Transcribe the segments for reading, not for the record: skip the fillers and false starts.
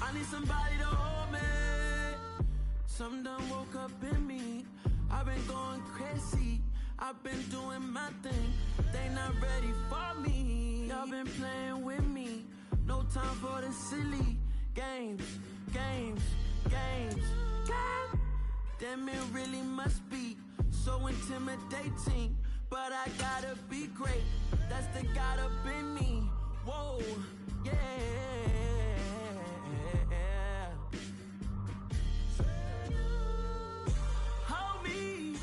I need somebody to hold me. Something done woke up in me. I've been going crazy. I've been doing my thing. They not ready for me. Y'all been playing with me. No time for the silly games. Damn, it really must be so intimidating. But I gotta be great. That's the God up in me. Whoa, yeah. Hold me,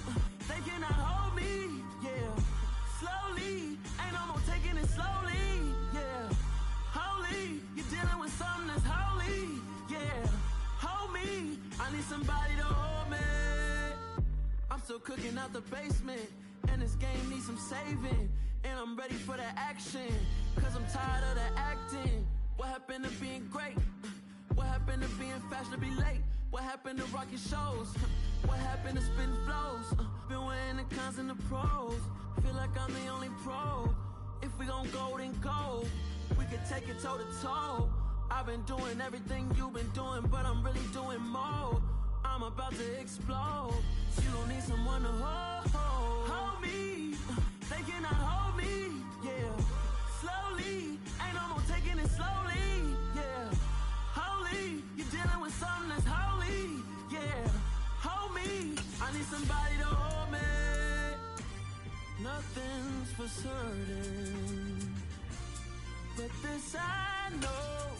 they cannot hold me, yeah. Slowly, ain't no more taking it slowly, yeah. Holy, you're dealing with something that's holy, yeah. Hold me, I need somebody to hold me. I'm still cooking out the basement, and this game needs some saving. And I'm ready for the action, cause I'm tired of the acting. What happened to being great? What happened to being fashionably late? What happened to rocking shows? What happened to spitting flows? Been weighing the cons and the pros. Feel like I'm the only pro. If we gon' go, then go. We could take it toe to toe. I've been doing everything you've been doing, but I'm really doing more. I'm about to explode. You don't need someone to hold me. They cannot hold me, yeah. Slowly, ain't no more taking it slowly, yeah. Holy, you're dealing with something that's holy, yeah. Hold me, I need somebody to hold me. Nothing's for certain, but this I know.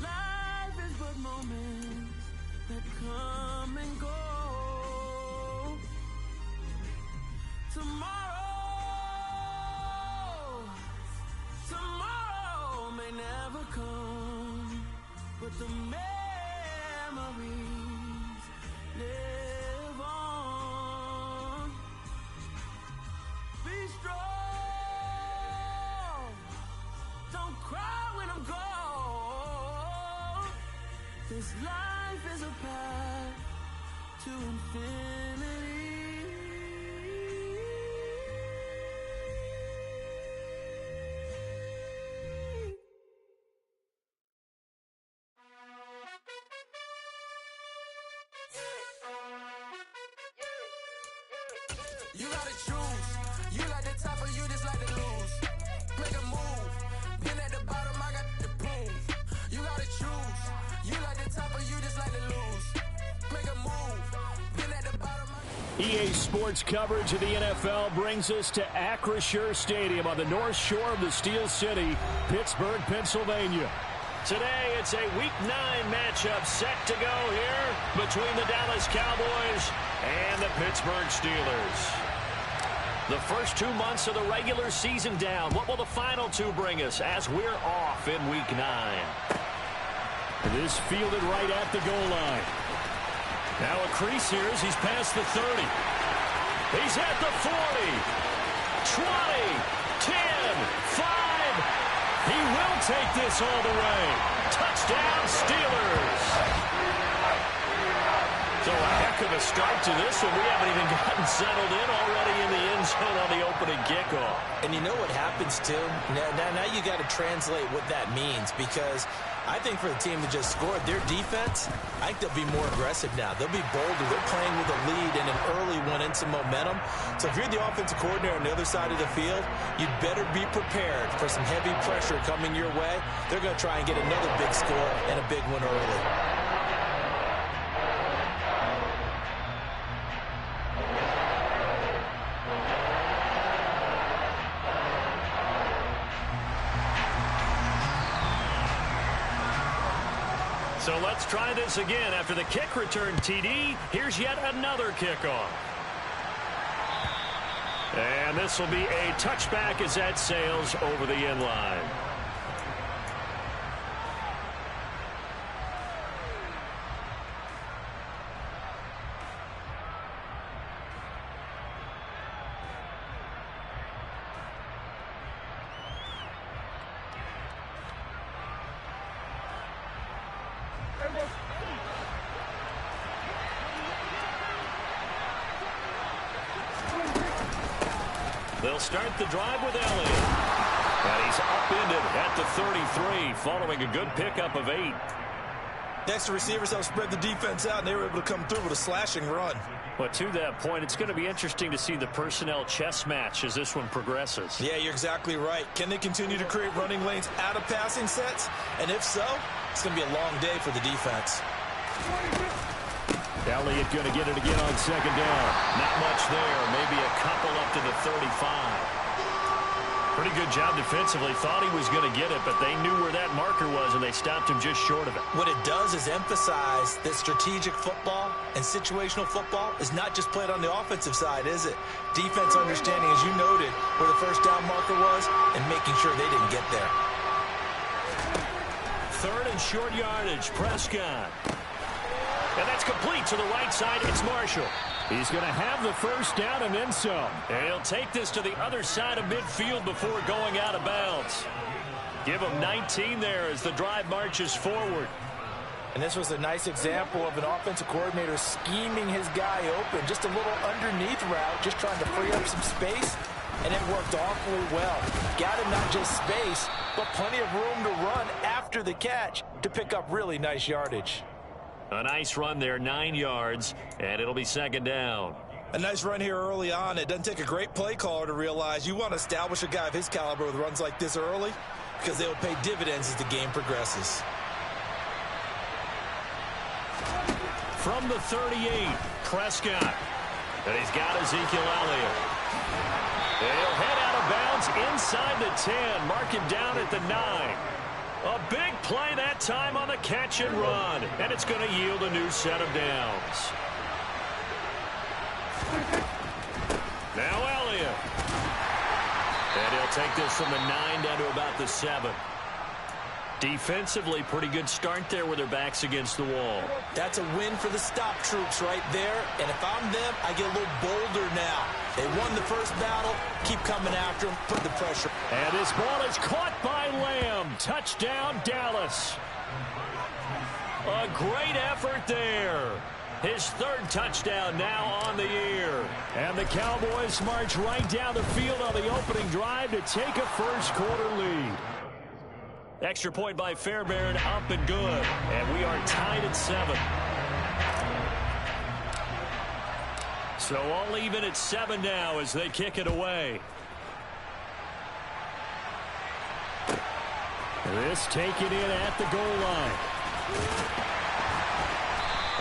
Life is but moments that come and go. Tomorrow may never come, but the memories live on. Be strong, don't cry when I'm gone. This life is a path to infinity. You gotta choose. You like the top or you just like to lose. Make a move. Been at the bottom, I got the proof. You gotta choose. You like the top or you just like to lose. Make a move. Been at the bottom, EA Sports coverage of the NFL brings us to Acrisure Stadium on the north shore of the Steel City, Pittsburgh, Pennsylvania. Today, it's a Week 9 matchup set to go here between the Dallas Cowboys and the Pittsburgh Steelers. The first 2 months of the regular season down. What will the final 2 bring us as we're off in Week 9? This fielded right at the goal line. Now a crease here as he's past the 30. He's at the 40. 20. 10. 5. He will take this all the way. Touchdown, Steelers. So a heck of a start to this one. We haven't even gotten settled in already in the end zone on the opening kickoff. And you know what happens, too? Now you got to translate what that means, because I think for the team that just scored, their defense, I think they'll be more aggressive now. They'll be bolder. They're playing with a lead and an early one and some momentum. So if you're the offensive coordinator on the other side of the field, you'd better be prepared for some heavy pressure coming your way. They're going to try and get another big score and a big one early. So let's try this again. After the kick return TD, here's yet another kickoff. And this will be a touchback as that sails over the end line. They'll start the drive with Elliott. And he's upended at the 33 following a good pickup of 8. Next, the receivers helped spread the defense out, and they were able to come through with a slashing run. But to that point, it's going to be interesting to see the personnel chess match as this one progresses. Yeah, you're exactly right. Can they continue to create running lanes out of passing sets? And if so, it's going to be a long day for the defense. Elliott going to get it again on second down. Not much there. Maybe a couple up to the 35. Pretty good job defensively. Thought he was going to get it, but they knew where that marker was, and they stopped him just short of it. What it does is emphasize that strategic football and situational football is not just played on the offensive side, is it? Defense understanding, as you noted, where the first down marker was and making sure they didn't get there. Third and short yardage, Prescott. And that's complete to the right side. It's Marshall. He's going to have the first down and then some. And he'll take this to the other side of midfield before going out of bounds. Give him 19 there as the drive marches forward. And this was a nice example of an offensive coordinator scheming his guy open. Just a little underneath route, just trying to free up some space. And it worked awfully well. Got him not just space, but plenty of room to run after the catch to pick up really nice yardage. A nice run there, 9 yards, and it'll be second down. A nice run here early on. It doesn't take a great play caller to realize you want to establish a guy of his caliber with runs like this early because they will pay dividends as the game progresses. From the 38, Prescott. And he's got Ezekiel Elliott. And he'll head out of bounds inside the 10. Mark him down at the 9. A big play that time on the catch and run. And it's going to yield a new set of downs. Now Elliott. And he'll take this from the 9 down to about the 7. Defensively, pretty good start there with their backs against the wall. That's a win for the stop troops right there. And if I'm them, I get a little bolder now. They won the first battle. Keep coming after them. Put the pressure. And his ball is caught by Lamb. Touchdown, Dallas. A great effort there. His third touchdown now on the year. And the Cowboys march right down the field on the opening drive to take a first quarter lead. Extra point by Fairbairn, up and good. And we are tied at 7. So all even at 7 now as they kick it away. This taken in at the goal line.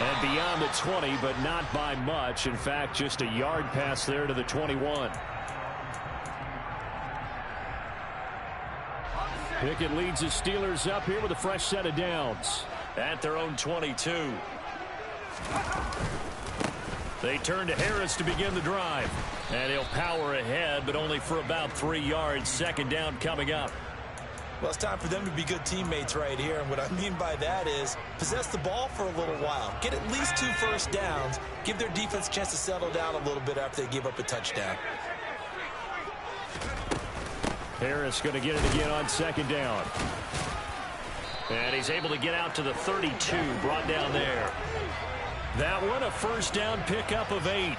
And beyond the 20, but not by much. In fact, just a yard pass there to the 21. Pickett leads the Steelers up here with a fresh set of downs at their own 22. They turn to Harris to begin the drive. And he'll power ahead, but only for about 3 yards. Second down coming up. Well, it's time for them to be good teammates right here. And what I mean by that is possess the ball for a little while. Get at least 2 first downs. Give their defense a chance to settle down a little bit after they give up a touchdown. Harris going to get it again on second down. And he's able to get out to the 32, brought down there. That one, a first down pickup of 8.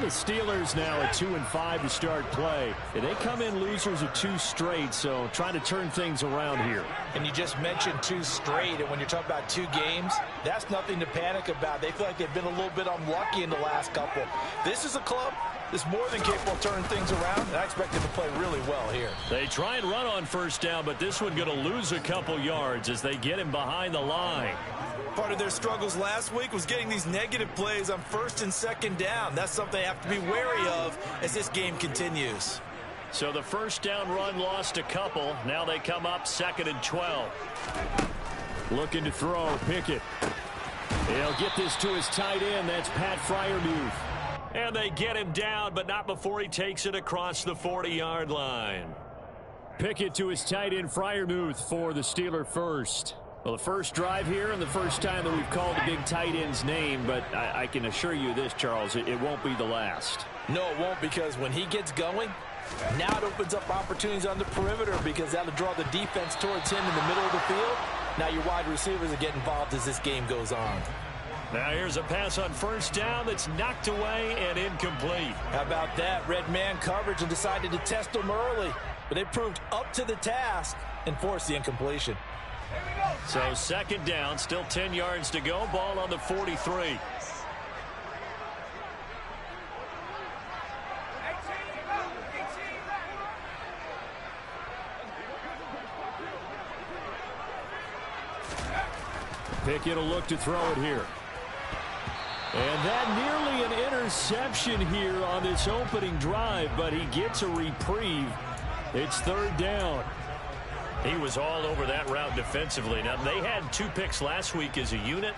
The Steelers now at 2-5 to start play. They come in losers of 2 straight, so trying to turn things around here. And you just mentioned 2 straight, and when you're talking about 2 games, that's nothing to panic about. They feel like they've been a little bit unlucky in the last couple. This is a club that's more than capable of turning things around, and I expect them to play really well here. They try and run on first down, but this one going to lose a couple yards as they get him behind the line. Part of their struggles last week was getting these negative plays on first and second down. That's something they have to be wary of as this game continues. So the first down run lost a couple. Now they come up 2nd and 12. Looking to throw, Pickett. He'll get this to his tight end. That's Pat Freiermuth. And they get him down, but not before he takes it across the 40-yard line. Pickett to his tight end, Freiermuth, for the Steeler first. Well, the first drive here and the first time that we've called the big tight end's name, but I can assure you this, Charles, it won't be the last. No, it won't, because when he gets going, now it opens up opportunities on the perimeter because that'll draw the defense towards him in the middle of the field. Now your wide receivers will get involved as this game goes on. Now here's a pass on first down that's knocked away and incomplete. How about that? Red man coverage and decided to test him early. but they proved up to the task and forced the incompletion. So second down, still 10 yards to go. Ball on the 43. Pickett will look to throw it here. And that nearly an interception here on this opening drive, but he gets a reprieve. It's third down. He was all over that route defensively. Now, they had 2 picks last week as a unit.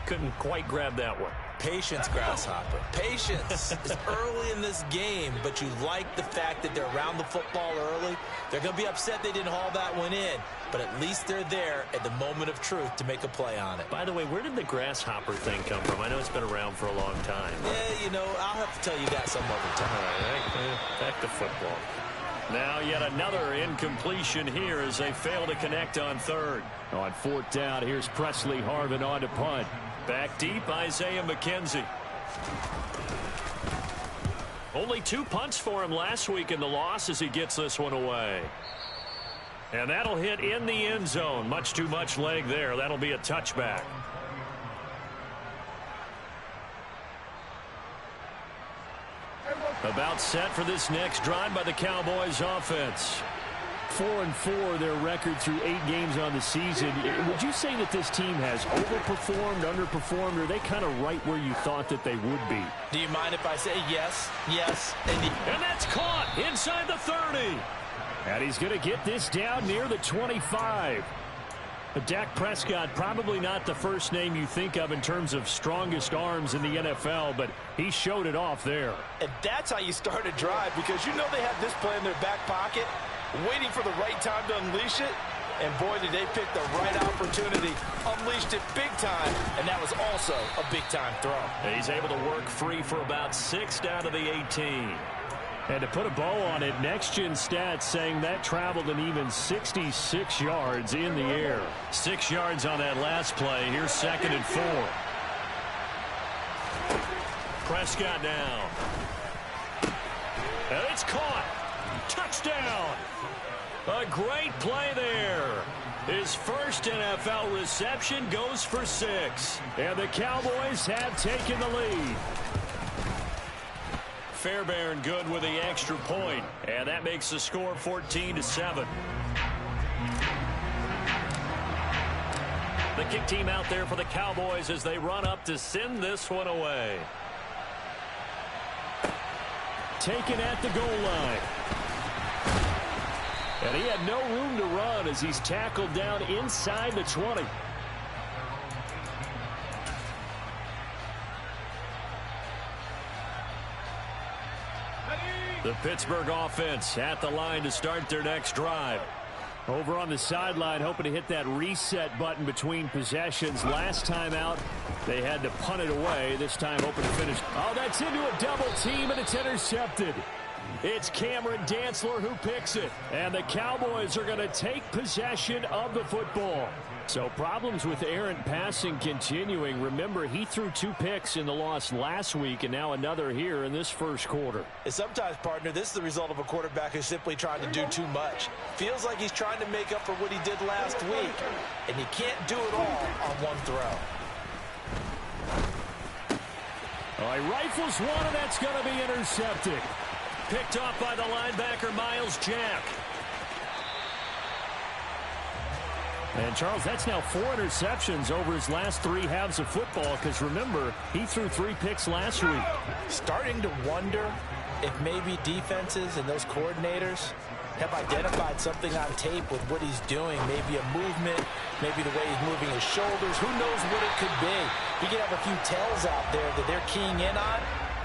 Couldn't quite grab that one. Patience, Grasshopper. Patience is early in this game, but you like the fact that they're around the football early. They're going to be upset they didn't haul that one in, but at least they're there at the moment of truth to make a play on it. By the way, where did the grasshopper thing come from? I know it's been around for a long time. Yeah, you know, I'll have to tell you that some other time. All right, back to football. Now yet another incompletion here as they fail to connect on third. On fourth down, here's Presley Harvin on to punt. Back deep, Isaiah McKenzie. Only 2 punts for him last week in the loss as he gets this one away. And that'll hit in the end zone. Much too much leg there. That'll be a touchback. About set for this next drive by the Cowboys offense. 4-4 their record through 8 games on the season. Would you say that this team has overperformed, underperformed, or are they kind of right where you thought that they would be? Do you mind if I say yes, yes, and that's caught inside the 30. And he's going to get this down near the 25. But Dak Prescott, probably not the first name you think of in terms of strongest arms in the NFL, but he showed it off there. And that's how you start a drive, because you know they have this play in their back pocket, waiting for the right time to unleash it. And boy, did they pick the right opportunity. Unleashed it big time, and that was also a big-time throw. He's able to work free for about 6 down to the 18. And to put a bow on it, Next Gen Stats saying that traveled an even 66 yards in the air. 6 yards on that last play. Here's 2nd and 4. Prescott down. And it's caught. Touchdown. A great play there. His first NFL reception goes for 6. And the Cowboys have taken the lead. Fairbairn good with the extra point, and that makes the score 14-7. The kick team out there for the Cowboys as they run up to send this one away. Taken at the goal line. And he had no room to run as he's tackled down inside the 20. The Pittsburgh offense at the line to start their next drive. Over on the sideline, hoping to hit that reset button between possessions. Last time out, they had to punt it away. This time, hoping to finish. Oh, that's into a double team, and it's intercepted. It's Cameron Dantzler who picks it. And the Cowboys are going to take possession of the football. So problems with errant passing continuing. Remember, he threw 2 picks in the loss last week, and now another here in this first quarter. And sometimes, partner, this is the result of a quarterback who's simply trying to do too much. Feels like he's trying to make up for what he did last week, and you can't do it all on one throw. All right, rifles one, and that's going to be intercepted. Picked off by the linebacker, Miles Jack. And, Charles, that's now 4 interceptions over his last 3 halves of football, because, remember, he threw 3 picks last week. Starting to wonder if maybe defenses and those coordinators have identified something on tape with what he's doing. Maybe a movement, maybe the way he's moving his shoulders. Who knows what it could be? You can have a few tells out there that they're keying in on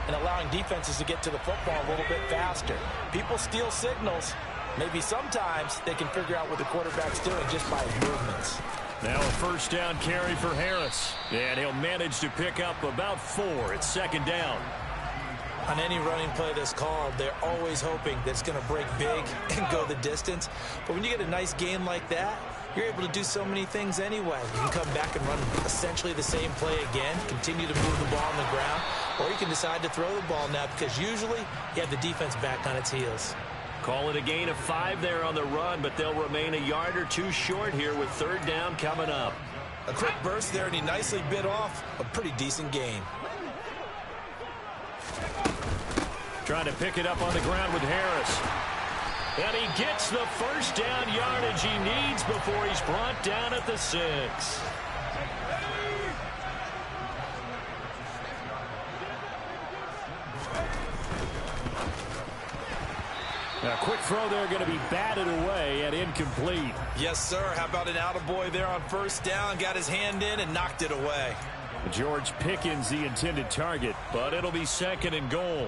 and allowing defenses to get to the football a little bit faster. People steal signals. Maybe sometimes they can figure out what the quarterback's doing just by his movements. Now a first down carry for Harris. And he'll manage to pick up about 4. It's 2nd down. On any running play that's called, they're always hoping that it's going to break big and go the distance. But when you get a nice game like that, you're able to do so many things anyway. You can come back and run essentially the same play again, continue to move the ball on the ground, or you can decide to throw the ball now because usually you have the defense back on its heels. Call it a gain of 5 there on the run, but they'll remain a yard or 2 short here with 3rd down coming up. A quick burst there, and he nicely bit off a pretty decent gain. Trying to pick it up on the ground with Harris. And he gets the first down yardage he needs before he's brought down at the 6. A quick throw there going to be batted away and incomplete. Yes, sir. How about an attaboy there on 1st down? Got his hand in and knocked it away. George Pickens the intended target, but it'll be 2nd and goal.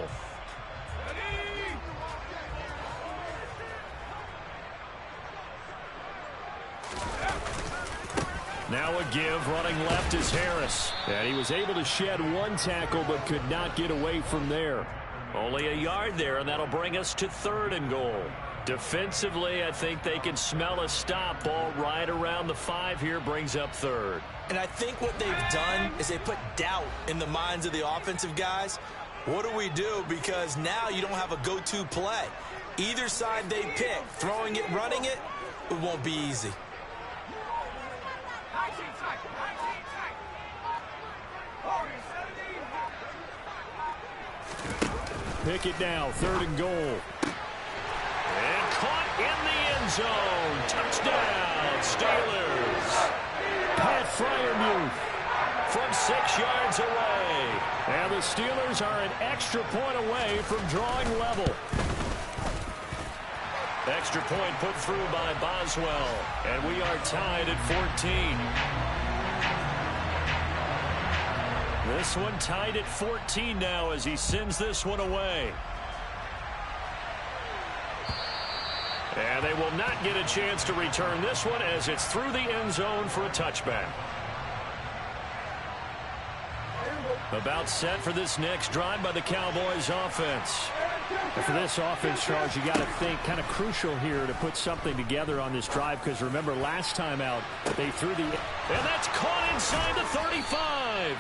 Now a give, running left is Harris. And he was able to shed 1 tackle but could not get away from there. Only a yard there, and that'll bring us to 3rd and goal. Defensively, I think they can smell a stop. Ball right around the 5 here, brings up 3rd. And I think what they've done is they put doubt in the minds of the offensive guys. What do we do? Because now you don't have a go-to play. Either side they pick, throwing it, running it, it won't be easy. Pick it now, 3rd and goal. And caught in the end zone. Touchdown, Steelers. Pat Freiermuth from 6 yards away. And the Steelers are an extra point away from drawing level. Extra point put through by Boswell. And we are tied at 14. This one tied at 14 now as he sends this one away. And they will not get a chance to return this one as it's through the end zone for a touchback. About set for this next drive by the Cowboys offense. And for this offense, Charles, you got to think kind of crucial here to put something together on this drive, because remember last time out they threw the... And that's caught inside the 35.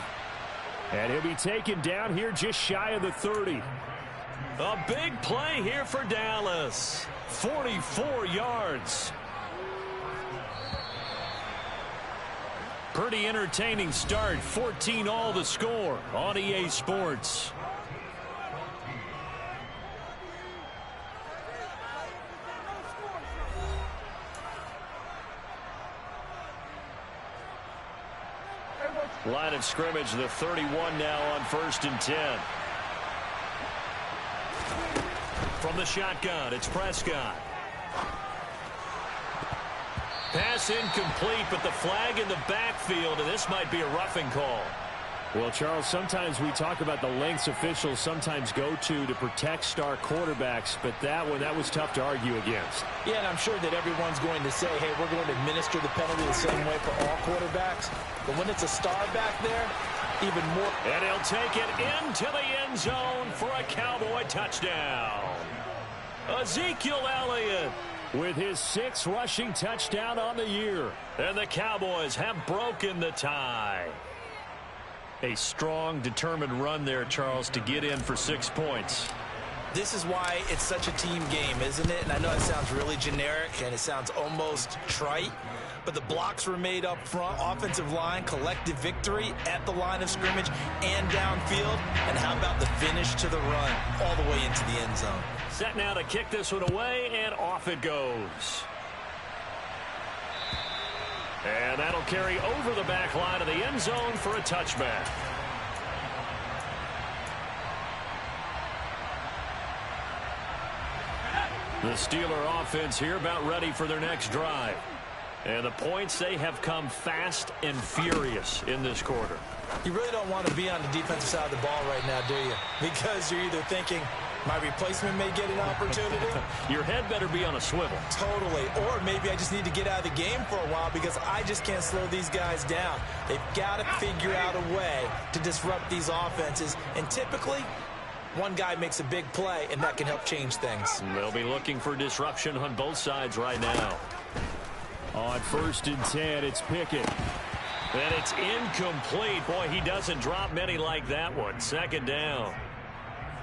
And he'll be taken down here just shy of the 30. A big play here for Dallas. 44 yards. Pretty entertaining start. 14 all the score on EA Sports. Line of scrimmage, the 31 now on 1st and 10. From the shotgun, it's Prescott. Pass incomplete, but the flag in the backfield, and this might be a roughing call. Well, Charles, sometimes we talk about the lengths officials sometimes go to protect star quarterbacks, but that was tough to argue against. Yeah, and I'm sure that everyone's going to say, hey, we're going to administer the penalty the same way for all quarterbacks. But when it's a star back there, even more. And he'll take it into the end zone for a Cowboy touchdown. Ezekiel Elliott with his 6th rushing touchdown on the year. And the Cowboys have broken the tie. A strong, determined run there, Charles, to get in for 6 points. This is why it's such a team game, isn't it? And I know it sounds really generic and it sounds almost trite, but the blocks were made up front, offensive line, collective victory at the line of scrimmage and downfield. And how about the finish to the run all the way into the end zone? Set now to kick this one away, and off it goes. And that'll carry over the back line of the end zone for a touchback. The Steeler offense here about ready for their next drive. And the points, they have come fast and furious in this quarter. You really don't want to be on the defensive side of the ball right now, do you? Because you're either thinking, my replacement may get an opportunity. Your head better be on a swivel. Totally. Or maybe I just need to get out of the game for a while because I just can't slow these guys down. They've got to figure out a way to disrupt these offenses. And typically, one guy makes a big play, and that can help change things. They'll be looking for disruption on both sides right now. On 1st and 10, it's Pickett. And it's incomplete. Boy, he doesn't drop many like that one. 2nd down.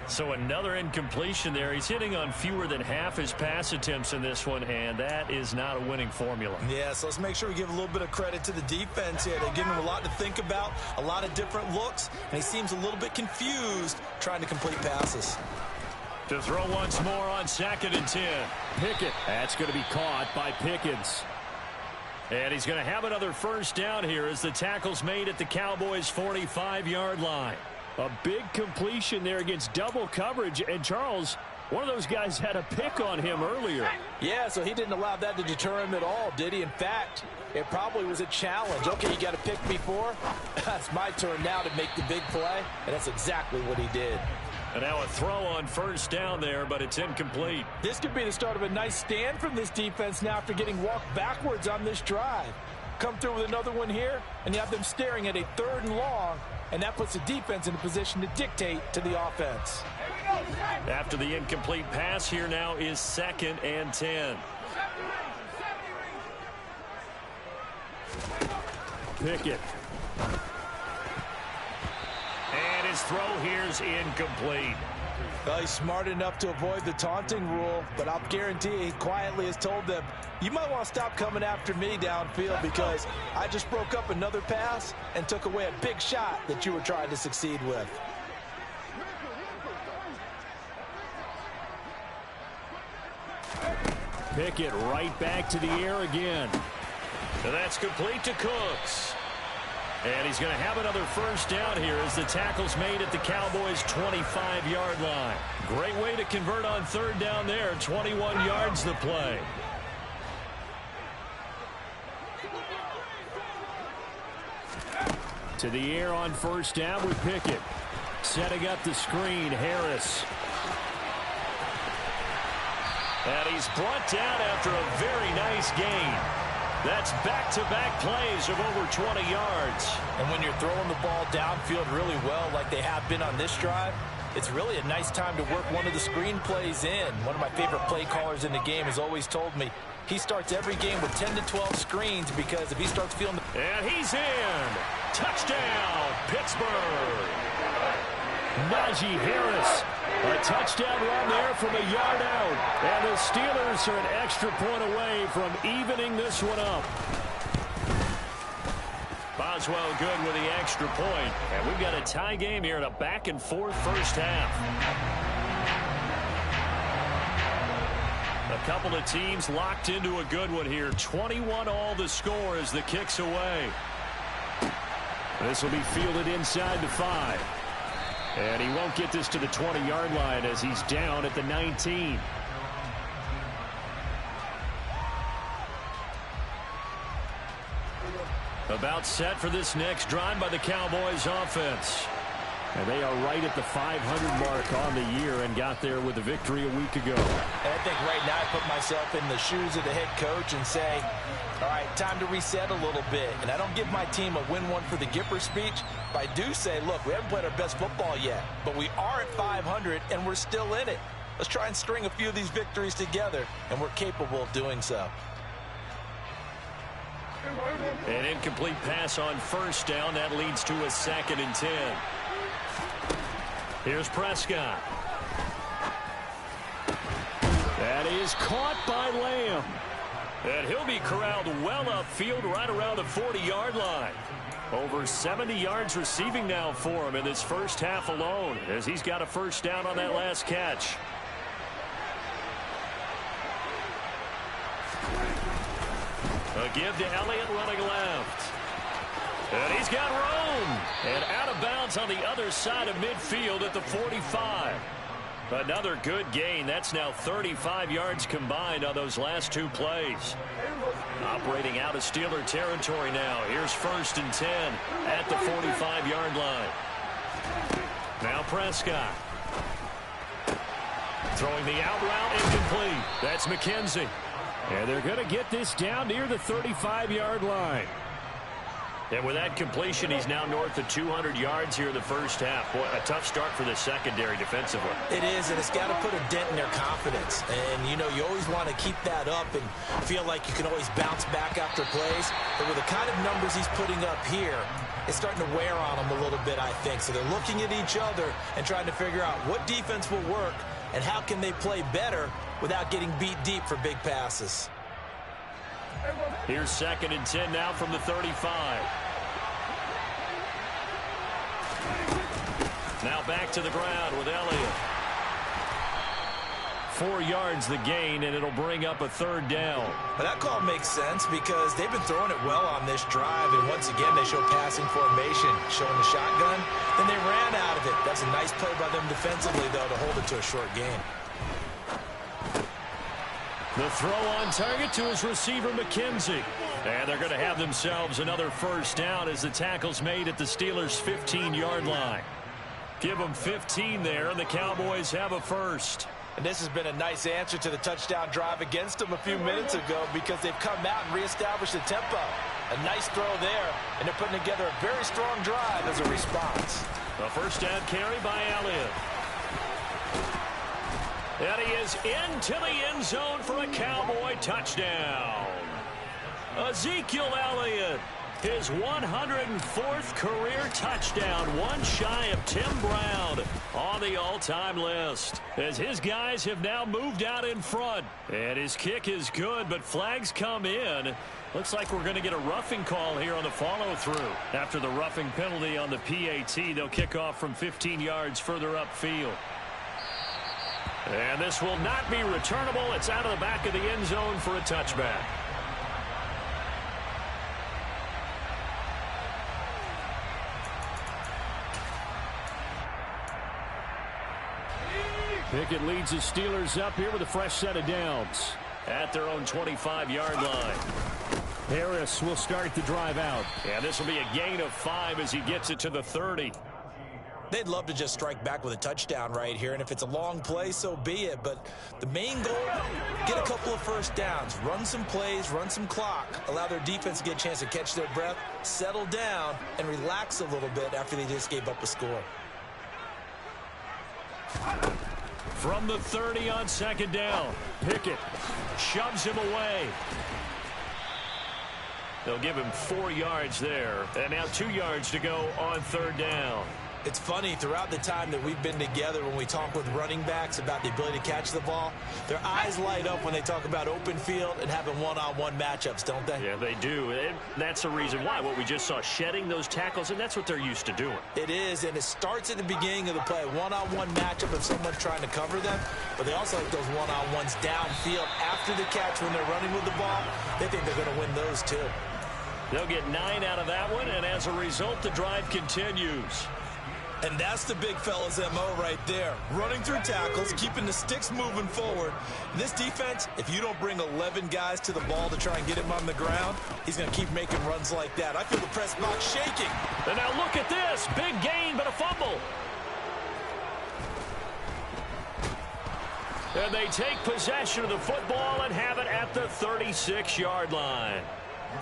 So another incompletion there. He's hitting on fewer than half his pass attempts in this one, and that is not a winning formula. Yeah, so let's make sure we give a little bit of credit to the defense here. They're giving him a lot to think about, a lot of different looks, and he seems a little bit confused trying to complete passes. To throw once more on 2nd and 10. Pickett. That's going to be caught by Pickens. And he's going to have another first down here as the tackle's made at the Cowboys' 45-yard line. A big completion there against double coverage. And Charles, one of those guys had a pick on him earlier. Yeah, so he didn't allow that to deter him at all, did he? In fact, it probably was a challenge. Okay, you got to pick me for? It's my turn now to make the big play, and that's exactly what he did. And now a throw on first down there, but it's incomplete. This could be the start of a nice stand from this defense now after getting walked backwards on this drive. Come through with another one here, and you have them staring at a 3rd and long, and that puts the defense in a position to dictate to the offense. After the incomplete pass, here now is 2nd and 10. Pickett. And his throw here's incomplete. Well, he's smart enough to avoid the taunting rule, but I'll guarantee he quietly has told them, you might want to stop coming after me downfield because I just broke up another pass and took away a big shot that you were trying to succeed with. Pickett right back to the air again. And that's complete to Cooks. And he's going to have another first down here as the tackle's made at the Cowboys' 25-yard line. Great way to convert on 3rd down there. 21 yards the play. To the air on first down with Pickett. Setting up the screen, Harris. And he's brought down after a very nice gain. That's back-to-back plays of over 20 yards. And when you're throwing the ball downfield really well like they have been on this drive, it's really a nice time to work one of the screen plays in. One of my favorite play callers in the game has always told me he starts every game with 10 to 12 screens because if he starts feeling the... And he's in. Touchdown, Pittsburgh. Najee Harris. A touchdown run there from a yard out. And the Steelers are an extra point away from evening this one up. Boswell good with the extra point. And we've got a tie game here in a back-and-forth first half. A couple of teams locked into a good one here. 21 all the score as the kick's away. This will be fielded inside the 5. And he won't get this to the 20-yard line as he's down at the 19. About set for this next drive by the Cowboys offense. And they are right at the 500 mark on the year and got there with a victory a week ago. And I think right now I put myself in the shoes of the head coach and say, all right, time to reset a little bit. And I don't give my team a win one for the Gipper speech, but I do say, look, we haven't played our best football yet, but we are at 500 and we're still in it. Let's try and string a few of these victories together, and we're capable of doing so. An incomplete pass on first down. That leads to a 2nd and 10. Here's Prescott. That is caught by Lamb. And he'll be corralled well upfield right around the 40-yard line. Over 70 yards receiving now for him in this first half alone as he's got a first down on that last catch. A give to Elliott running left. And he's got room. And out of bounds on the other side of midfield at the 45. Another good gain. That's now 35 yards combined on those last 2 plays. Operating out of Steeler territory now. Here's 1st and 10 at the 45-yard line. Now Prescott. Throwing the out route incomplete. That's McKenzie. And they're going to get this down near the 35-yard line. And with that completion, he's now north of 200 yards here in the first half. Boy, a tough start for the secondary defensively. It is, and it's got to put a dent in their confidence. And, you know, you always want to keep that up and feel like you can always bounce back after plays. But with the kind of numbers he's putting up here, it's starting to wear on them a little bit, I think. So they're looking at each other and trying to figure out what defense will work and how can they play better without getting beat deep for big passes. Here's 2nd and 10 now from the 35. Now back to the ground with Elliott. 4 yards the gain, and it'll bring up a 3rd down. But that call makes sense because they've been throwing it well on this drive, and once again they show passing formation, showing the shotgun. Then they ran out of it. That's a nice play by them defensively, though, to hold it to a short gain. The throw on target to his receiver, McKenzie. And they're going to have themselves another 1st down as the tackle's made at the Steelers' 15-yard line. Give them 15 there, and the Cowboys have a 1st. And this has been a nice answer to the touchdown drive against them a few minutes ago because they've come out and reestablished the tempo. A nice throw there, and they're putting together a very strong drive as a response. A 1st down carry by Elliott. And he is into the end zone for a Cowboy touchdown. Ezekiel Elliott, his 104th career touchdown, one shy of Tim Brown on the all-time list. As his guys have now moved out in front. And his kick is good, but flags come in. Looks like we're going to get a roughing call here on the follow-through. After the roughing penalty on the PAT, they'll kick off from 15 yards further upfield. And this will not be returnable. It's out of the back of the end zone for a touchback. Pickett leads the Steelers up here with a fresh set of downs at their own 25-yard line. Harris will start the drive out. And this will be a gain of 5 as he gets it to the 30. They'd love to just strike back with a touchdown right here, and if it's a long play, so be it. But the main goal, get a couple of 1st downs, run some plays, run some clock, allow their defense to get a chance to catch their breath, settle down, and relax a little bit after they just gave up a score. From the 30 on 2nd down, Pickett shoves him away. They'll give him 4 yards there, and now 2 yards to go on 3rd down. It's funny, throughout the time that we've been together, when we talk with running backs about the ability to catch the ball, their eyes light up when they talk about open field and having one-on-one matchups, don't they? Yeah, they do. And that's the reason why. What we just saw, shedding those tackles, and that's what they're used to doing. It is, and it starts at the beginning of the play. One-on-one matchup if someone's trying to cover them, but they also like those one-on-ones downfield after the catch when they're running with the ball. They think they're going to win those, too. They'll get 9 out of that one, and as a result, the drive continues. And that's the big fella's MO right there. Running through tackles, keeping the sticks moving forward. This defense, if you don't bring 11 guys to the ball to try and get him on the ground, he's going to keep making runs like that. I feel the press box shaking. And now look at this. Big gain, but a fumble. And they take possession of the football and have it at the 36-yard line.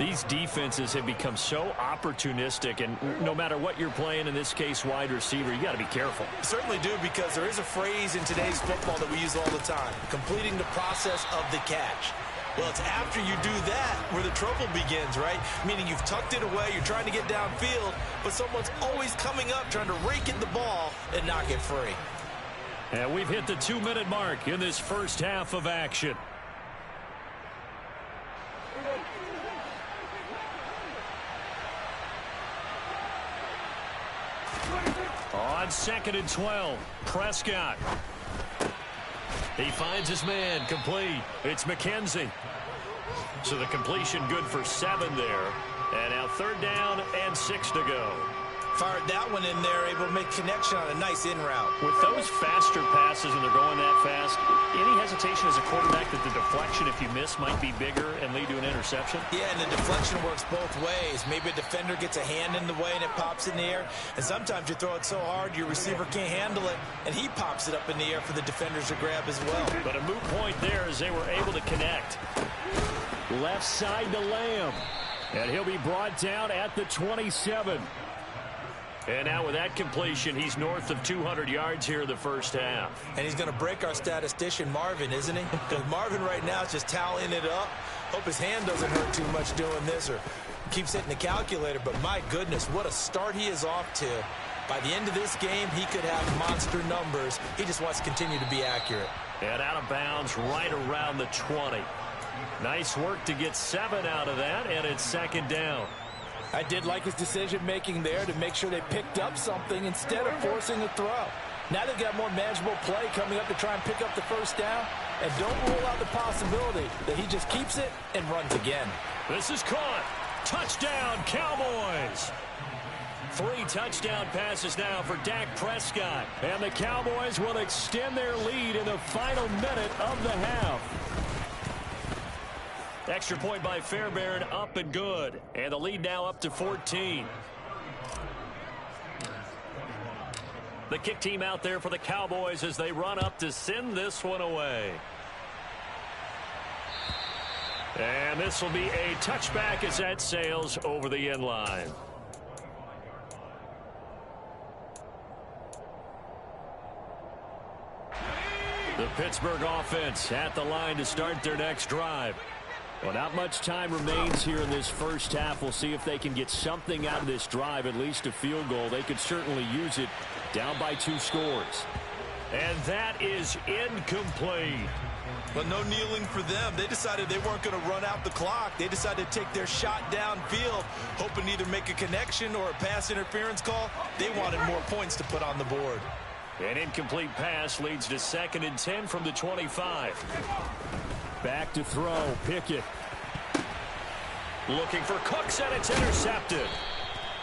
These defenses have become so opportunistic, and no matter what you're playing, in this case wide receiver, you got to be careful. Certainly do, because there is a phrase in today's football that we use all the time, completing the process of the catch. Well, it's after you do that where the trouble begins, right? Meaning you've tucked it away, you're trying to get downfield, but someone's always coming up trying to rake in the ball and knock it free. And we've hit the 2-minute mark in this first half of action. On 2nd and 12, Prescott. He finds his man, complete. It's McKenzie. So the completion good for 7 there. And now 3rd down and 6 to go. Fired that one in there, able to make connection on a nice in route. With those faster passes and they're going that fast, any hesitation as a quarterback that the deflection, if you miss, might be bigger and lead to an interception? Yeah, and the deflection works both ways. Maybe a defender gets a hand in the way and it pops in the air. And sometimes you throw it so hard your receiver can't handle it, and he pops it up in the air for the defenders to grab as well. But a moot point there as they were able to connect. Left side to Lamb. And he'll be brought down at the 27. And now with that completion, he's north of 200 yards here in the first half. And he's going to break our statistician, Marvin, isn't he? Because Marvin right now is just tallying it up. Hope his hand doesn't hurt too much doing this or keeps hitting the calculator. But my goodness, what a start he is off to. By the end of this game, he could have monster numbers. He just wants to continue to be accurate. And out of bounds right around the 20. Nice work to get 7 out of that, and it's second down. I did like his decision-making there to make sure they picked up something instead of forcing a throw. Now they've got more manageable play coming up to try and pick up the first down. And don't rule out the possibility that he just keeps it and runs again. This is caught. Touchdown, Cowboys. 3 touchdown passes now for Dak Prescott. And the Cowboys will extend their lead in the final minute of the half. Extra point by Fairbairn, up and good. And the lead now up to 14. The kick team out there for the Cowboys as they run up to send this one away. And this will be a touchback as that sails over the end line. The Pittsburgh offense at the line to start their next drive. Well, not much time remains here in this first half. We'll see if they can get something out of this drive, at least a field goal. They could certainly use it down by 2 scores. And that is incomplete. But no kneeling for them. They decided they weren't going to run out the clock. They decided to take their shot downfield, hoping to either make a connection or a pass interference call. They wanted more points to put on the board. An incomplete pass leads to 2nd and 10 from the 25. Back to throw. Pickett. Looking for Cooks, and it's intercepted.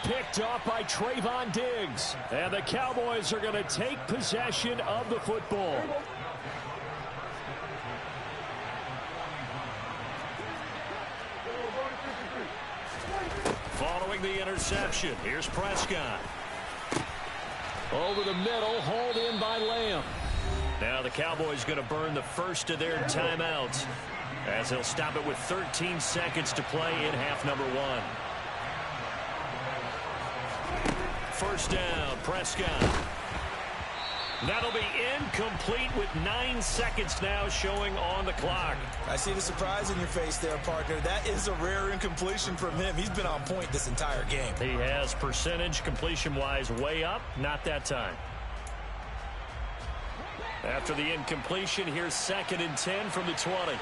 Picked off by Trayvon Diggs. And the Cowboys are going to take possession of the football. Following the interception, here's Prescott. Over the middle, hauled in by Lamb. Now the Cowboys going to burn the first of their timeouts as they'll stop it with 13 seconds to play in half number 1. First down, Prescott. That'll be incomplete with 9 seconds now showing on the clock. I see the surprise in your face there, partner. That is a rare incompletion from him. He's been on point this entire game. He has percentage completion-wise way up. Not that time. After the incompletion, here's 2nd and 10 from the 20.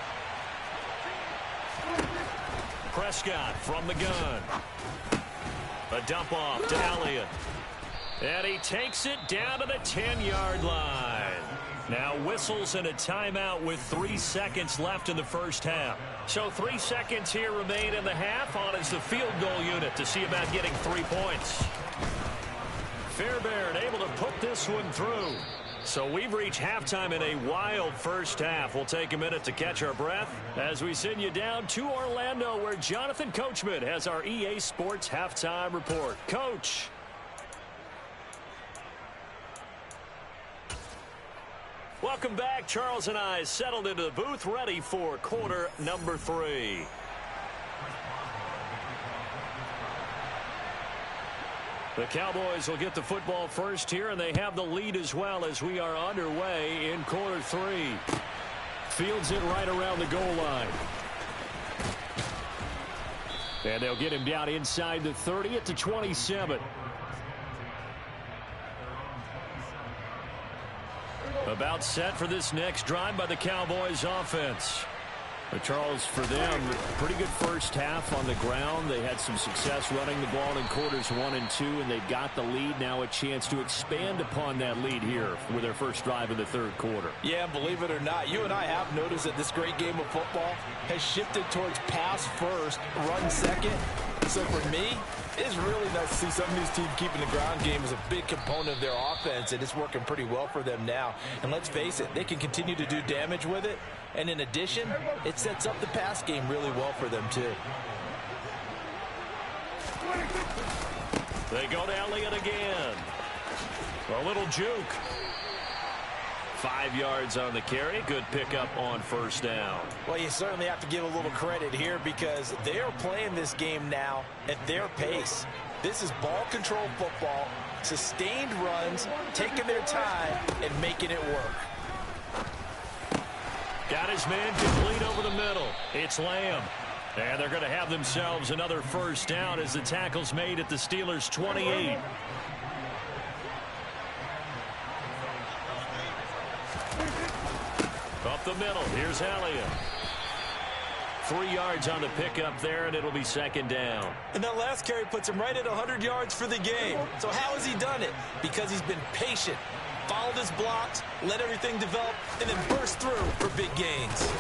Prescott from the gun. A dump off to Elliott. And he takes it down to the 10-yard line. Now whistles and a timeout with 3 seconds left in the first half. So 3 seconds here remain in the half. On is the field goal unit to see about getting 3 points. Fairbairn able to put this one through. So we've reached halftime in a wild first half. We'll take a minute to catch our breath as we send you down to Orlando, where Jonathan Coachman has our EA Sports halftime report. Coach. Welcome back. Charles and I settled into the booth, ready for quarter number 3. The Cowboys will get the football first here, and they have the lead as well as we are underway in quarter 3. Fields it right around the goal line. And they'll get him down inside the 30 at the 27. About set for this next drive by the Cowboys offense. But Charles, for them, pretty good first half on the ground. They had some success running the ball in quarters 1 and 2, and they've got the lead. Now a chance to expand upon that lead here with their first drive in the third quarter. Yeah, believe it or not, you and I have noticed that this great game of football has shifted towards pass first, run second. So for me, it's really nice to see some of these teams keeping the ground game as a big component of their offense, and it's working pretty well for them now. And let's face it, they can continue to do damage with it. And in addition, it sets up the pass game really well for them, too. They go to Elliott again. A little juke. 5 yards on the carry. Good pickup on first down. Well, you certainly have to give a little credit here because they are playing this game now at their pace. This is ball control football, sustained runs, taking their time, and making it work. Got his man complete over the middle. It's Lamb. And they're going to have themselves another first down as the tackle's made at the Steelers' 28. Up the middle, here's Elliott. 3 yards on the pickup there, and it'll be second down. And that last carry puts him right at 100 yards for the game. So how has he done it? Because he's been patient, followed his blocks, let everything develop, and then burst through for big gains.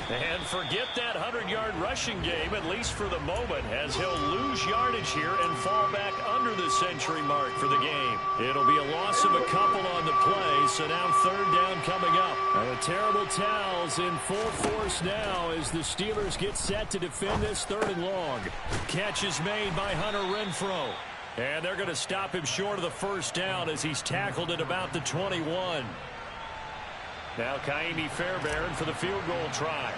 And forget that 100-yard rushing game, at least for the moment, as he'll lose yardage here and fall back under the century mark for the game. It'll be a loss of a couple on the play, so now third down coming up. And the terrible towels in full force now as the Steelers get set to defend this 3rd and long. Catch is made by Hunter Renfrow. And they're going to stop him short of the first down as he's tackled at about the 21. Now Kaimi Fairbairn for the field goal try.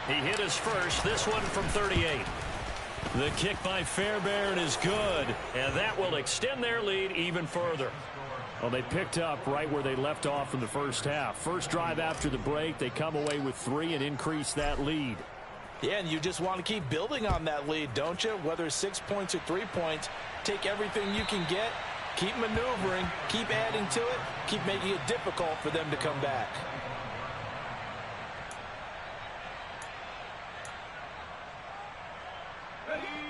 He hit his first, this one from 38. The kick by Fairbairn is good, and that will extend their lead even further. Well, they picked up right where they left off in the first half. First drive after the break, they come away with 3 and increase that lead. Yeah, and you just want to keep building on that lead, don't you? Whether it's 6 points or 3 points, take everything you can get, keep maneuvering, keep adding to it, keep making it difficult for them to come back.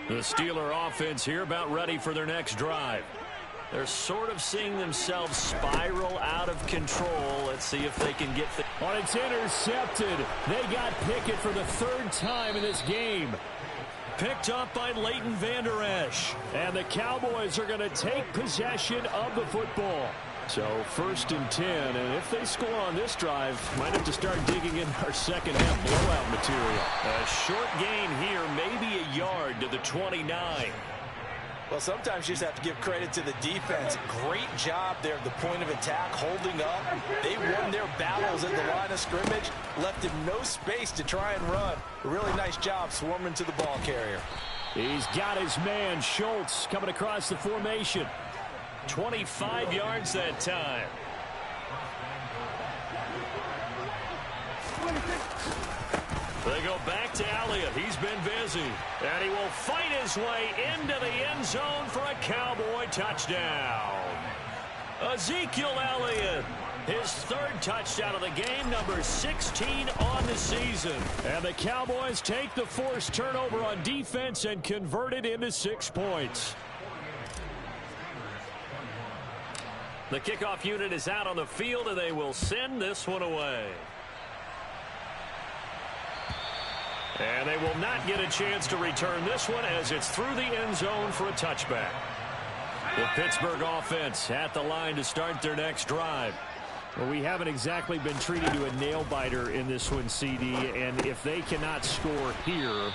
The Steeler offense here about ready for their next drive. They're sort of seeing themselves spiral out of control. Let's see if they can get the... Oh, it's intercepted. They got Pickett for the 3rd time in this game. Picked up by Leighton Vander Esch. And the Cowboys are going to take possession of the football. So 1st and 10, and if they score on this drive, might have to start digging in our second half blowout material. A short gain here, maybe a yard to the 29. Well, sometimes you just have to give credit to the defense. Great job there at the point of attack, holding up. They won their battles at the line of scrimmage, left him no space to try and run. A really nice job swarming to the ball carrier. He's got his man, Schultz, coming across the formation. 25 yards that time. They go back to Elliott. He's been busy. And he will fight his way into the end zone for a Cowboy touchdown. Ezekiel Elliott, his 3rd touchdown of the game, number 16 on the season. And the Cowboys take the forced turnover on defense and convert it into 6 points. The kickoff unit is out on the field, and they will send this one away. And they will not get a chance to return this one as it's through the end zone for a touchback. The Pittsburgh offense at the line to start their next drive. Well, we haven't exactly been treated to a nail-biter in this one, CD, and if they cannot score here,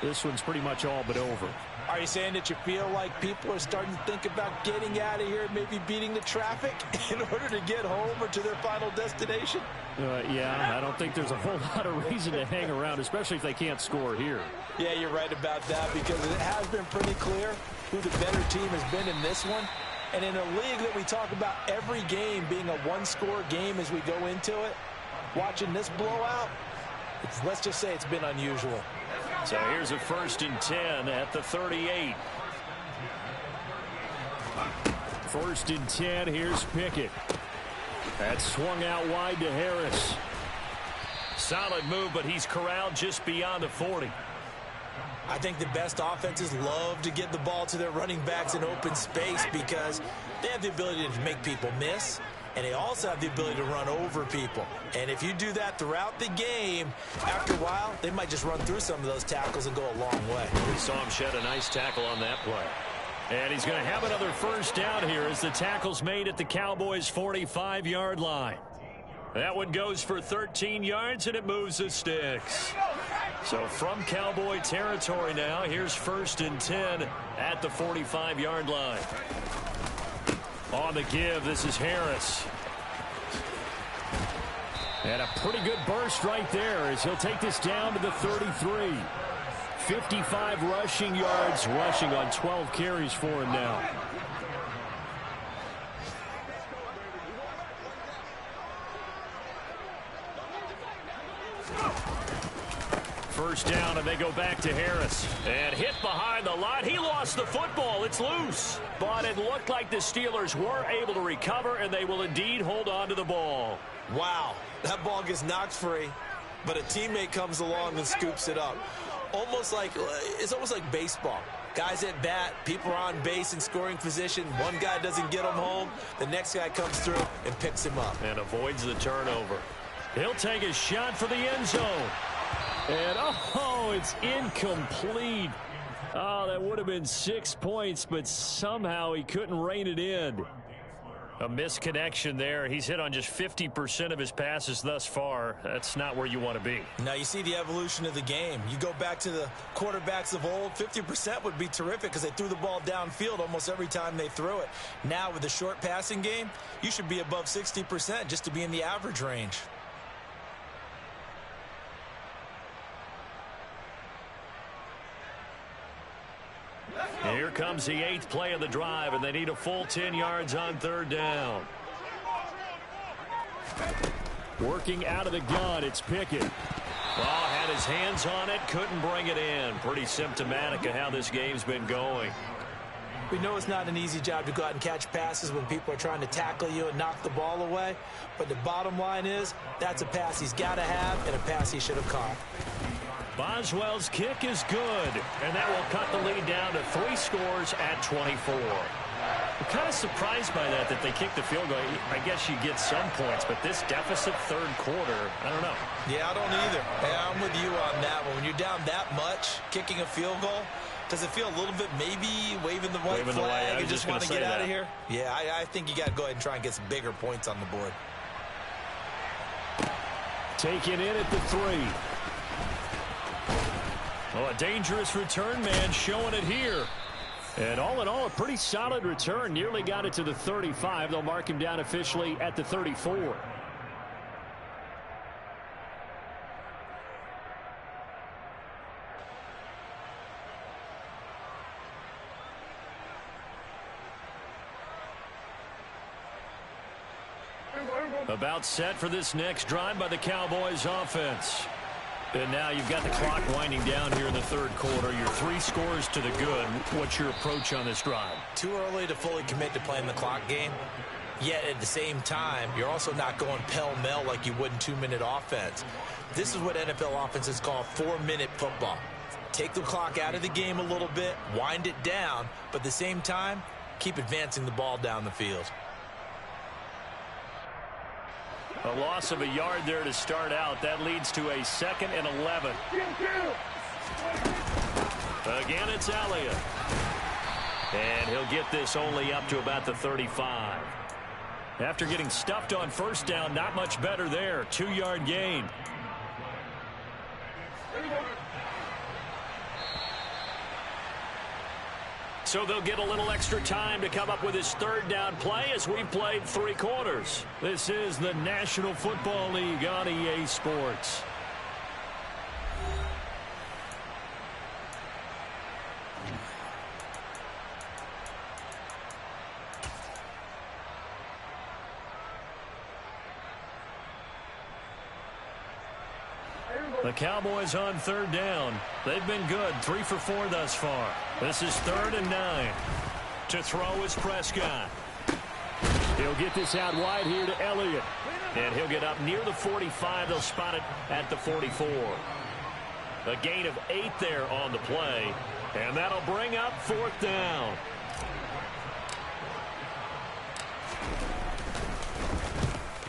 this one's pretty much all but over. Are you saying that you feel like people are starting to think about getting out of here, maybe beating the traffic in order to get home or to their final destination? Yeah, I don't think there's a whole lot of reason to hang around, especially if they can't score here. Yeah, you're right about that because it has been pretty clear who the better team has been in this one. And in a league that we talk about every game being a one-score game as we go into it, watching this blowout, let's just say it's been unusual. So here's a 1st and 10 at the 38. 1st and 10, here's Pickett. That swung out wide to Harris. Solid move, but he's corralled just beyond the 40. I think the best offenses love to get the ball to their running backs in open space because they have the ability to make people miss, and they also have the ability to run over people. And if you do that throughout the game, after a while, they might just run through some of those tackles and go a long way. We saw him shed a nice tackle on that play. And he's going to have another first down here as the tackle's made at the Cowboys' 45-yard line. That one goes for 13 yards, and it moves the sticks. So from Cowboy territory now, here's 1st and 10 at the 45-yard line. On the give, this is Harris. And a pretty good burst right there as he'll take this down to the 33. 55 rushing yards, rushing on 12 carries for him now. First down, and they go back to Harris. And hit behind the line. He lost the football. It's loose. But it looked like the Steelers were able to recover, and they will indeed hold on to the ball. Wow, that ball gets knocked free, but a teammate comes along and scoops it up. It's almost like baseball. Guys at bat, people are on base in scoring position. One guy doesn't get him home. The next guy comes through and picks him up. And avoids the turnover. He'll take a shot for the end zone. And, it's incomplete. Oh, that would have been 6 points, but somehow he couldn't rein it in. A misconnection there. He's hit on just 50% of his passes thus far. That's not where you want to be. Now you see the evolution of the game. You go back to the quarterbacks of old, 50% would be terrific because they threw the ball downfield almost every time they threw it. Now with the short passing game, you should be above 60% just to be in the average range. Here comes the 8th play of the drive, and they need a full 10 yards on third down. Working out of the gun, it's Pickett. Had his hands on it, couldn't bring it in. Pretty symptomatic of how this game's been going. We know it's not an easy job to go out and catch passes when people are trying to tackle you and knock the ball away. But the bottom line is, that's a pass he's got to have and a pass he should have caught. Boswell's kick is good, and that will cut the lead down to 3 scores at 24. I'm kind of surprised by that they kicked the field goal. I guess you get some points, but this deficit third quarter, I don't know. Yeah, I don't either. Yeah, I'm with you on that one. When you're down that much, kicking a field goal, does it feel a little bit maybe waving the white flag and just want to get out of here? Yeah, I think you got to go ahead and try and get some bigger points on the board. Taken in at the 3. A dangerous return man showing it here. And all in all, a pretty solid return. Nearly got it to the 35. They'll mark him down officially at the 34. About set for this next drive by the Cowboys offense. And now you've got the clock winding down here in the third quarter. Your 3 scores to the good. What's your approach on this drive? Too early to fully commit to playing the clock game. Yet at the same time, you're also not going pell-mell like you would in 2-minute offense. This is what NFL offenses call 4-minute football. Take the clock out of the game a little bit, wind it down, but at the same time, keep advancing the ball down the field. A loss of a yard there to start out. That leads to a 2nd and 11. Again, it's Elliott. And he'll get this only up to about the 35. After getting stuffed on first down, not much better there. 2-yard gain. So they'll get a little extra time to come up with his third down play as we've played 3 quarters. This is the National Football League on EA Sports. The Cowboys on third down. They've been good. 3 for 4 thus far. This is 3rd and 9. To throw is Prescott. He'll get this out wide here to Elliott. And he'll get up near the 45. They'll spot it at the 44. A gain of 8 there on the play. And that'll bring up 4th down.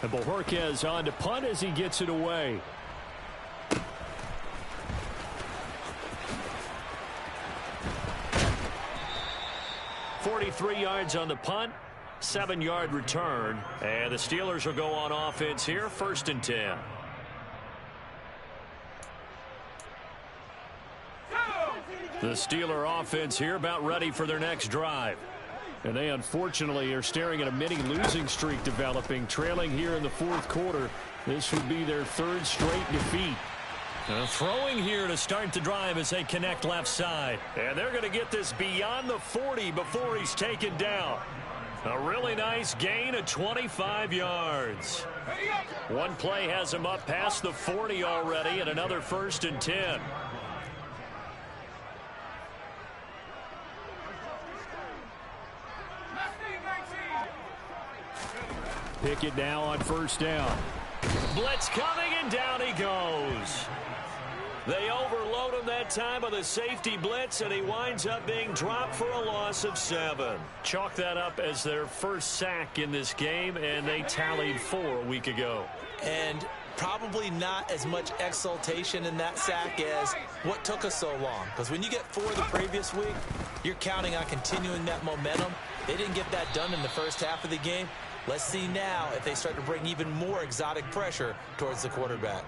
And Bojorquez on to punt as he gets it away. .43 yards on the punt, 7-yard return, and the Steelers will go on offense here, 1st and 10. The Steeler offense here about ready for their next drive. And they unfortunately are staring at a mini losing streak developing, trailing here in the fourth quarter. This would be their third straight defeat. Throwing here to start the drive as they connect left side. And they're going to get this beyond the 40 before he's taken down. A really nice gain of 25 yards. One play has him up past the 40 already, and another 1st and 10. Pickett now on 1st down. Blitz coming, and down he goes. They overload him that time on the safety blitz, and he winds up being dropped for a loss of 7. Chalk that up as their first sack in this game, and they tallied 4 a week ago. And probably not as much exultation in that sack as what took us so long. Because when you get 4 the previous week, you're counting on continuing that momentum. They didn't get that done in the first half of the game. Let's see now if they start to bring even more exotic pressure towards the quarterback.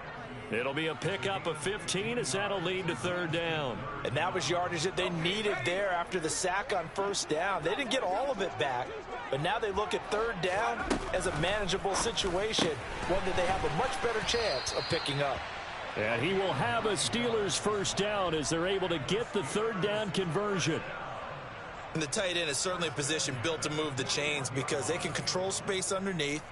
It'll be a pickup of 15 as that'll lead to 3rd down. And that was yardage that they needed there after the sack on 1st down. They didn't get all of it back, but now they look at 3rd down as a manageable situation, one that they have a much better chance of picking up. And he will have a Steelers 1st down as they're able to get the 3rd down conversion. And the tight end is certainly a position built to move the chains because they can control space underneath.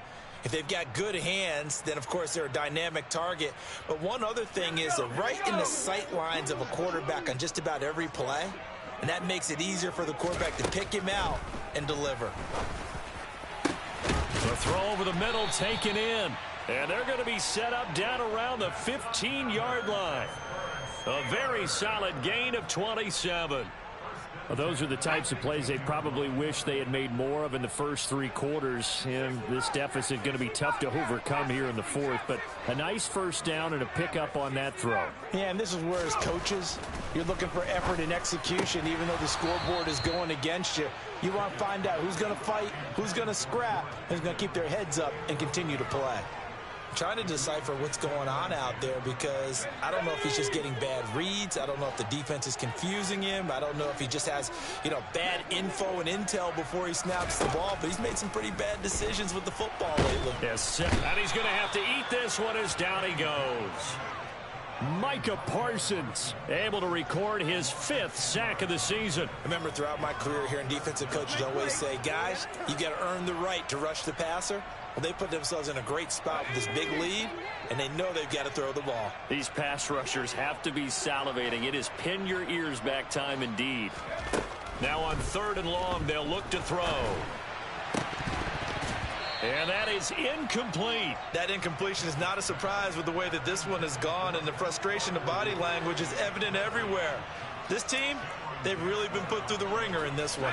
If they've got good hands, then, of course, they're a dynamic target. But one other thing is they're right in the sight lines of a quarterback on just about every play, and that makes it easier for the quarterback to pick him out and deliver. The throw over the middle taken in, and they're going to be set up down around the 15-yard line. A very solid gain of 27. Well, those are the types of plays they probably wish they had made more of in the first 3 quarters. And this deficit going to be tough to overcome here in the 4th. But a nice 1st down and a pickup on that throw. Yeah, and this is where as coaches, you're looking for effort and execution. Even though the scoreboard is going against you, you want to find out who's going to fight, who's going to scrap, who's going to keep their heads up and continue to play. Trying to decipher what's going on out there because I don't know if he's just getting bad reads. I don't know if the defense is confusing him. I don't know if he just has, bad info and intel before he snaps the ball. But he's made some pretty bad decisions with the football lately. Yes, and he's going to have to eat this one as down he goes. Micah Parsons able to record his 5th sack of the season. I remember throughout my career here in defensive coaches always say, guys, you got to earn the right to rush the passer. Well, they put themselves in a great spot with this big lead, and they know they've got to throw the ball. These pass rushers have to be salivating. It is pin your ears back time indeed. Now on 3rd and long, they'll look to throw. And that is incomplete. That incompletion is not a surprise with the way that this one has gone, and the frustration of body language is evident everywhere. This team, they've really been put through the ringer in this one.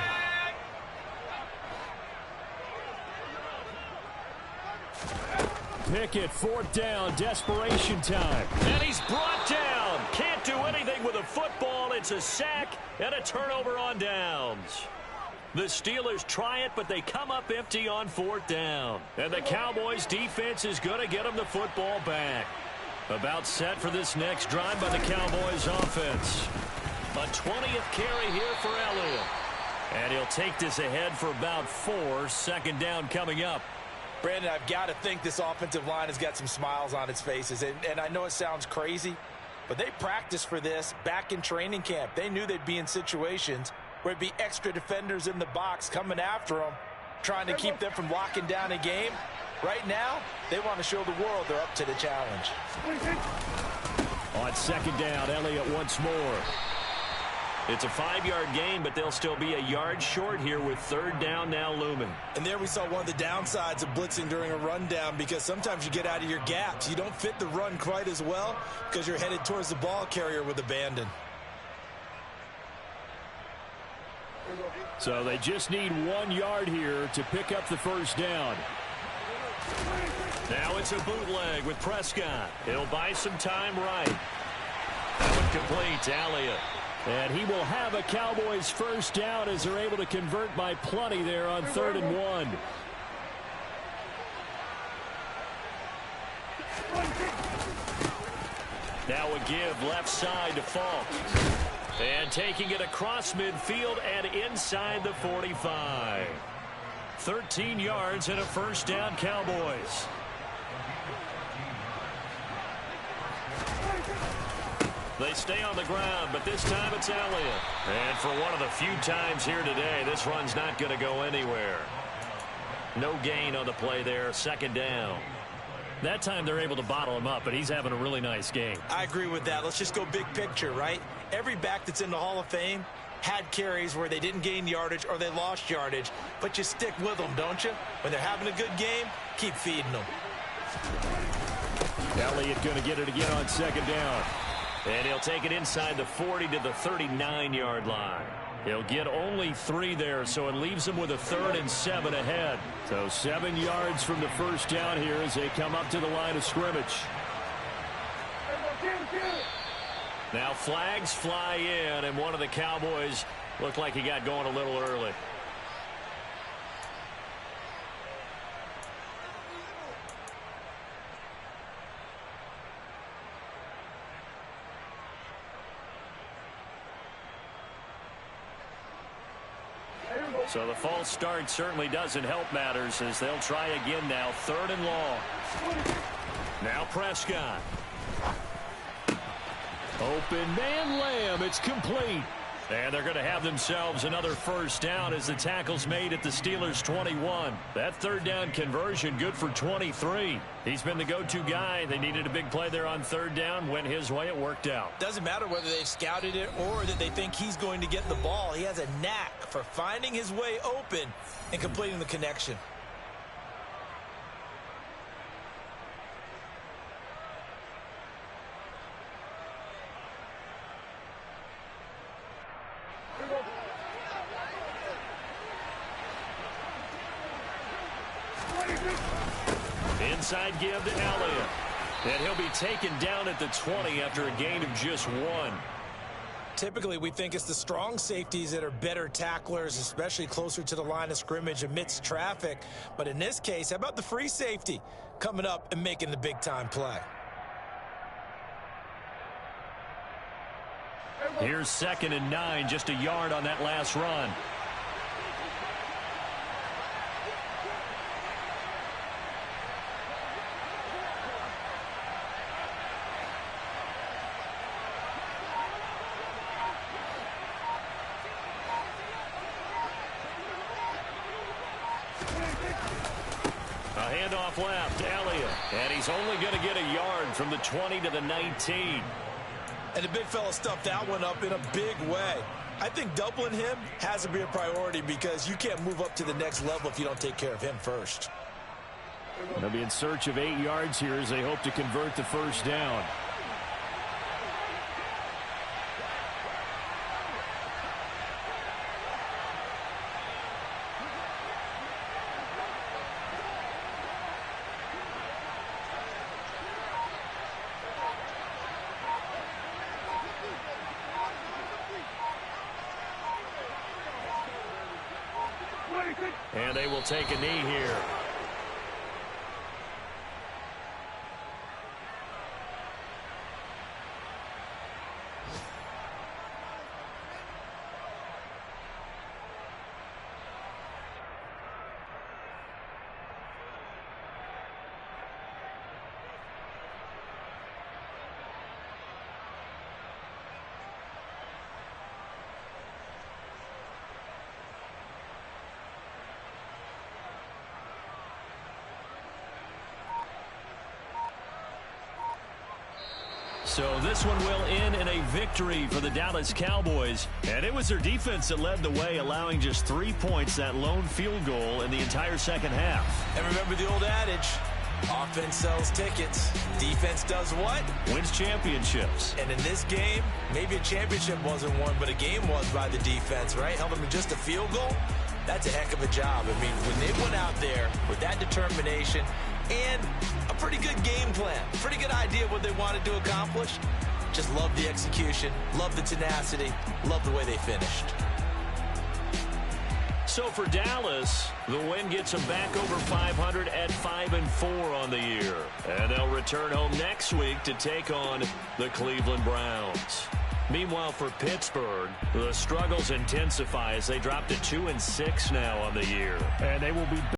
Pickett, 4th down, desperation time. And he's brought down. Can't do anything with a football. It's a sack and a turnover on downs. The Steelers try it, but they come up empty on 4th down. And the Cowboys defense is going to get them the football back. About set for this next drive by the Cowboys offense. A 20th carry here for Elliott. And he'll take this ahead for about 4. 2nd down coming up. Brandon, I've got to think this offensive line has got some smiles on its faces. And I know it sounds crazy, but they practiced for this back in training camp. They knew they'd be in situations where it'd be extra defenders in the box coming after them, trying to keep them from locking down a game. Right now, they want to show the world they're up to the challenge. On 2nd down, Elliott once more. It's a 5-yard gain, but they'll still be a yard short here with 3rd down now looming. And there we saw one of the downsides of blitzing during a rundown because sometimes you get out of your gaps. You don't fit the run quite as well because you're headed towards the ball carrier with abandon. So they just need 1 yard here to pick up the 1st down. Now it's a bootleg with Prescott. He'll buy some time right. That one complete to Elliott. And he will have a Cowboys 1st down as they're able to convert by plenty there on 3rd and 1. Now a give left side to Falk. And taking it across midfield and inside the 45. 13 yards and a first down, Cowboys. They stay on the ground, but this time it's Elliott. And for one of the few times here today, this run's not going to go anywhere. No gain on the play there, second down. That time they're able to bottle him up, but he's having a really nice game. I agree with that. Let's just go big picture, right? Every back that's in the Hall of Fame had carries where they didn't gain yardage or they lost yardage, but you stick with them, don't you? When they're having a good game, keep feeding them. Elliott going to get it again on second down. And he'll take it inside the 40 to the 39-yard line. He'll get only 3 there, so it leaves him with a 3rd and 7 ahead. So 7 yards from the first down here as they come up to the line of scrimmage. Now flags fly in, and one of the Cowboys looked like he got going a little early. So the false start certainly doesn't help matters as they'll try again now. 3rd and long. Now Prescott. Open man, Lamb. It's complete. And they're going to have themselves another first down as the tackle's made at the Steelers' 21. That 3rd down conversion good for 23. He's been the go-to guy. They needed a big play there on 3rd down. Went his way. It worked out. Doesn't matter whether they've scouted it or that they think he's going to get the ball. He has a knack for finding his way open and completing the connection. Inside give to Elliott. And he'll be taken down at the 20 after a gain of just 1. Typically, we think it's the strong safeties that are better tacklers, especially closer to the line of scrimmage amidst traffic. But in this case, how about the free safety coming up and making the big-time play? Here's 2nd and 9, just a yard on that last run. A handoff left, Elliott. And he's only going to get a yard from the 20 to the 19. And the big fella stuffed that one up in a big way. I think doubling him has to be a priority because you can't move up to the next level if you don't take care of him first. They'll be in search of 8 yards here as they hope to convert the first down. And they will take a knee here. So this one will end in a victory for the Dallas Cowboys. And it was their defense that led the way, allowing just 3 points, that lone field goal in the entire second half. And remember the old adage, offense sells tickets. Defense does what? Wins championships. And in this game, maybe a championship wasn't won, but a game was by the defense, right? Held them to just a field goal. That's a heck of a job. I mean, when they went out there with that determination and a pretty good game plan, pretty good idea of what they wanted to accomplish, just love the execution, love the tenacity, love the way they finished. So for Dallas, the win gets them back over 500 at 5-4 on the year. And they'll return home next week to take on the Cleveland Browns. Meanwhile, for Pittsburgh, the struggles intensify as they drop to 2-6 now on the year. And they will be